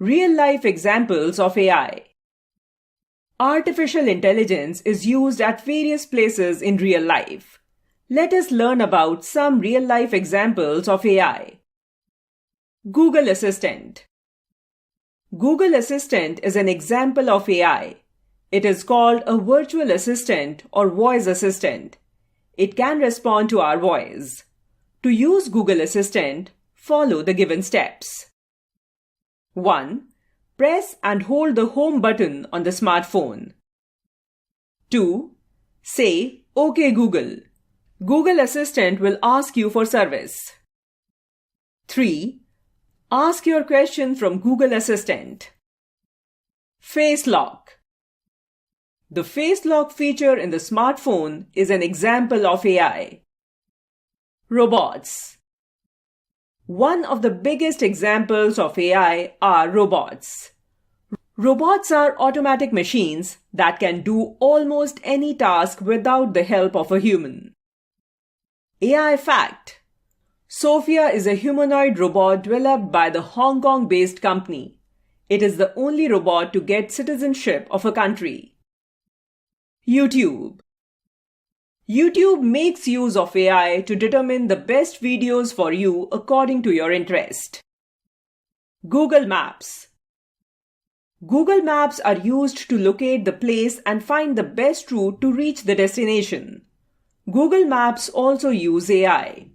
Real-life examples of AI. Artificial intelligence is used at various places in real life. Let us learn about some real-life examples of AI. Google Assistant. Google Assistant is an example of AI. It is called a virtual assistant or voice assistant. It can respond to our voice. To use Google Assistant, follow the given steps. 1. Press and hold the home button on the smartphone. 2. Say, "OK Google." Google Assistant will ask you for service. 3. Ask your question from Google Assistant. Face Lock. The face lock feature in the smartphone is an example of AI. Robots. One of the biggest examples of AI are robots. Robots are automatic machines that can do almost any task without the help of a human. AI fact: Sophia is a humanoid robot developed by the Hong Kong-based company. It is the only robot to get citizenship of a country. YouTube. YouTube makes use of AI to determine the best videos for you according to your interest. Google Maps. Google Maps are used to locate the place and find the best route to reach the destination. Google Maps also use AI.